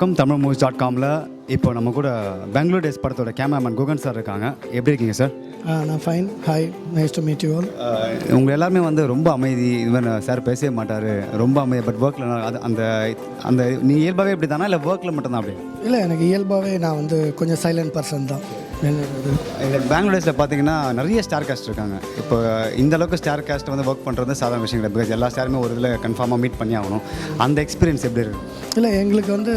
வணக்கம். tamilmovies.comல இப்போ நம்ம கூட பெங்களூர் டேஸ் படத்தோட கேமராமேன் குகன் சார் இருக்காங்க. எப்படி இருக்கீங்க சார்? நான் fine. Hi, nice to meet you all. உங்கள் எல்லாருமே வந்து ரொம்ப அமைதி, இது மாதிரி சார் பேசவே மாட்டார், ரொம்ப அமைதி. பட் ஒர்க்கில் அது அந்த அந்த நீ இயல்பாகவே இப்படி தானா இல்லை ஒர்க்கில் மட்டும்தான் அப்படி? இல்லை, எனக்கு இயல்பாகவே நான் வந்து கொஞ்சம் சைலண்ட் பர்சன் தான். இந்த பெங்களூர் டேஸில் பார்த்தீங்கன்னா நிறைய ஸ்டார் காஸ்ட் இருக்காங்க. இப்போ இந்த அளவுக்கு ஸ்டார் காஸ்ட் வந்து ஒர்க் பண்ணுறது சாதாரண விஷயம் கிடையாது. பிகாஸ் எல்லா ஸ்டாருமே ஒரு இதில் கன்ஃபார்மாக மீட் பண்ணி ஆகணும். அந்த எக்ஸ்பீரியன்ஸ் எப்படி இருக்குது? இல்லை, எங்களுக்கு வந்து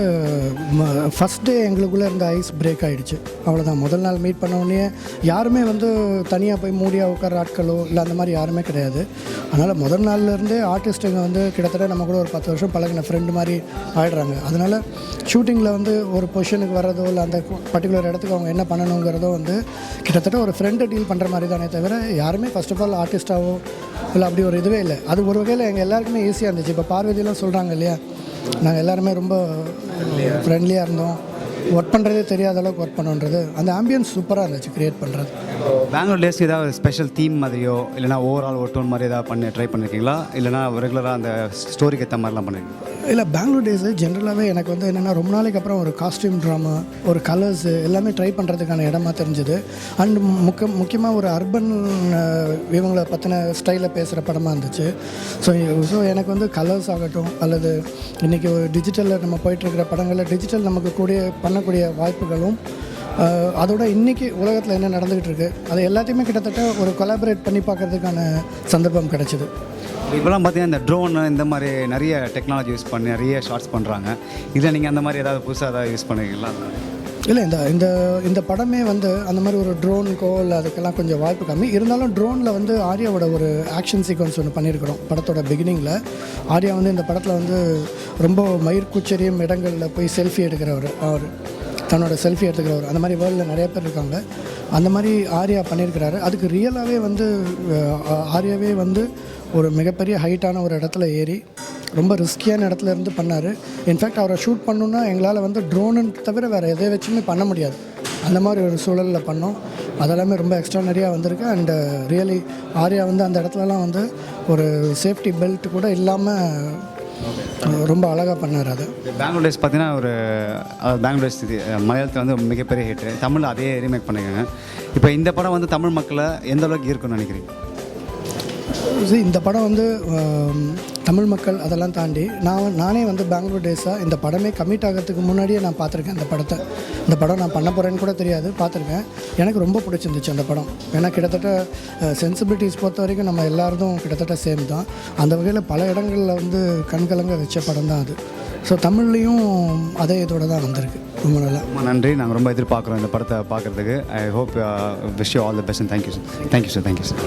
ஃபஸ்ட் டே எங்களுக்குள்ளே இருந்த ஐஸ் பிரேக் ஆகிடுச்சு. அவ்வளோதான். முதல் நாள் மீட் பண்ண உடனே யாருமே வந்து தனியாக போய் மூடியாக உட்கார ஆட்களோ இல்லை அந்த மாதிரி யாருமே கிடையாது. அதனால் முதல் நாள்லேருந்தே ஆர்டிஸ்ட்டுங்க வந்து கிட்டத்தட்ட நம்ம கூட ஒரு 10 வருஷம் பழகின ஃப்ரெண்டு மாதிரி ஆகிடுறாங்க. அதனால் ஷூட்டிங்கில் வந்து ஒரு பொசிஷனுக்கு வர்றதோ இல்லை அந்த பர்டிகுலர் இடத்துக்கு அவங்க என்ன பண்ணணுங்கிறதோ வந்து கிட்டத்தட்ட ஒரு ஃப்ரெண்டை டீல் பண்ணுற மாதிரி தானே தவிர யாருமே ஃபர்ஸ்ட் ஆஃப் ஆல் ஆர்டிஸ்ட்டாவோ இல்லை அப்படி ஒரு இதுவே இல்லை. அது ஒரு வகையில் எங்கள் எல்லாருக்குமே ஈஸியாக இருந்துச்சு. இப்போ பார்வதியெலாம் சொல்கிறாங்க இல்லையா, நாங்கள் எல்லாருமே ரொம்ப ஃப்ரெண்ட்லியாக இருந்தோம். ஒர்க் பண்ணுறதே தெரியாத அளவுக்கு ஒர்க் பண்ணுன்றது அந்த ஆம்பியன்ஸ் சூப்பராக இருந்துச்சு க்ரியேட் பண்ணுறது. பெங்களூர் டேஸ்க்கு ஏதாவது ஸ்பெஷல் தீம் மாதிரியோ இல்லைனா ஓவரால் ஒரு டோன் மாதிரி ஏதாவது ட்ரை பண்ணியிருக்கீங்களா? இல்லைனா ரெகுலராக அந்த ஸ்டோரிக்கு ஏற்ற மாதிரிலாம் பண்ணிருக்கீங்க? இல்லை, பெங்களூர் டேஸு ஜென்ரலாகவே எனக்கு வந்து என்னென்னா ரொம்ப நாளைக்கு அப்புறம் ஒரு காஸ்டியூம் ட்ராமா, ஒரு கலர்ஸு எல்லாமே ட்ரை பண்ணுறதுக்கான இடமா தெரிஞ்சுது. அண்ட் முக்கியமாக ஒரு அர்பன் இவங்களை பற்றின ஸ்டைலில் பேசுகிற படமாக இருந்துச்சு. ஸோ எனக்கு வந்து கலர்ஸ் ஆகட்டும் அல்லது இன்றைக்கி டிஜிட்டலில் நம்ம போயிட்டுருக்கிற படங்களில் டிஜிட்டல் நமக்கு பண்ணக்கூடிய வாய்ப்புகளும் அதோட இன்றைக்கி உலகத்தில் என்ன நடந்துக்கிட்டு இருக்குது அது எல்லாத்தையுமே கிட்டத்தட்ட ஒரு கொலாபரேட் பண்ணி பார்க்குறதுக்கான சந்தர்ப்பம் கிடச்சிது. இப்போலாம் பார்த்தீங்கன்னா இந்த ட்ரோன் இந்த மாதிரி நிறைய டெக்னாலஜி யூஸ் பண்ணி நிறைய ஷார்ட்ஸ் பண்ணுறாங்க. இதில் நீங்கள் அந்த மாதிரி ஏதாவது புதுசாக ஏதாவது யூஸ் பண்ணுவீங்களா? இல்லை, இந்த இந்த படமே வந்து அந்த மாதிரி ஒரு ட்ரோனுக்கோ இல்லை அதுக்கெல்லாம் கொஞ்சம் வாய்ப்பு கம்மி. இருந்தாலும் ட்ரோனில் வந்து ஆர்யாவோட ஒரு ஆக்ஷன் சீக்வன்ஸ் ஒன்று பண்ணியிருக்கிறோம் படத்தோட பிகினிங்கில். ஆர்யா வந்து இந்த படத்தில் வந்து ரொம்ப மயிர்கூச்சரியும் இடங்களில் போய் செல்ஃபி எடுக்கிறவர், அவர் தன்னோட செல்ஃபி எடுத்துக்கிறவர். அந்த மாதிரி வேர்ல்டில் நிறைய பேர் இருக்காங்க. அந்த மாதிரி ஆர்யா பண்ணியிருக்கிறாரு. அதுக்கு ரியலாகவே வந்து ஆர்யாவே வந்து ஒரு மிகப்பெரிய ஹைட்டான ஒரு இடத்துல ஏறி ரொம்ப ரிஸ்கியான இடத்துல இருந்து பண்ணார். இன்ஃபேக்ட் அவரை ஷூட் பண்ணணுன்னா எங்களால் வந்து ட்ரோனு தவிர வேறு எதை வச்சுமே பண்ண முடியாது. அந்த மாதிரி ஒரு சூழலில் பண்ணோம். அதெல்லாமே ரொம்ப எக்ஸ்ட்ரானரியாக வந்திருக்கு. அண்டு ரியலி ஆர்யா வந்து அந்த இடத்துலலாம் வந்து ஒரு சேஃப்டி பெல்ட் கூட இல்லாமல் ரொம்ப அழகாக பண்ணார். அது பெங்களூர் டேஸ் பார்த்தீங்கன்னா ஒரு பெங்களூர் டேஸ் மலையாளத்தில் வந்து மிகப்பெரிய ஹிட்டு. தமிழில் அதே ரீமேக் பண்ணியிருக்காங்க. இப்போ இந்த படம் வந்து தமிழ் மக்களை எந்த அளவுக்கு இருக்குன்னு நினைக்கிறீங்க? இந்த படம் வந்து தமிழ் மக்கள் அதெல்லாம் தாண்டி நானே வந்து பெங்களூர் டேஸாக இந்த படமே கமிட் ஆகிறதுக்கு முன்னாடியே நான் பார்த்துருக்கேன். இந்த படம் நான் பண்ண போகிறேன்னு கூட தெரியாது, பார்த்துருக்கேன். எனக்கு ரொம்ப பிடிச்சிருந்துச்சு அந்த படம். ஏன்னா கிட்டத்தட்ட சென்சிபிலிட்டிஸ் பொறுத்த வரைக்கும் நம்ம எல்லாரும் கிட்டத்தட்ட சேம் தான். அந்த வகையில் பல இடங்களில் வந்து கண்கலங்க வச்ச படம் தான் அது. ஸோ தமிழ்லேயும் அதே இதோட தான் வந்திருக்கு. ரொம்ப நல்லா, ரொம்ப நன்றி. நாங்கள் ரொம்ப எதிர்பார்க்குறோம் இந்த படத்தை பார்க்குறதுக்கு. I hope wish you all the best. Thank you sir. Thank you sir.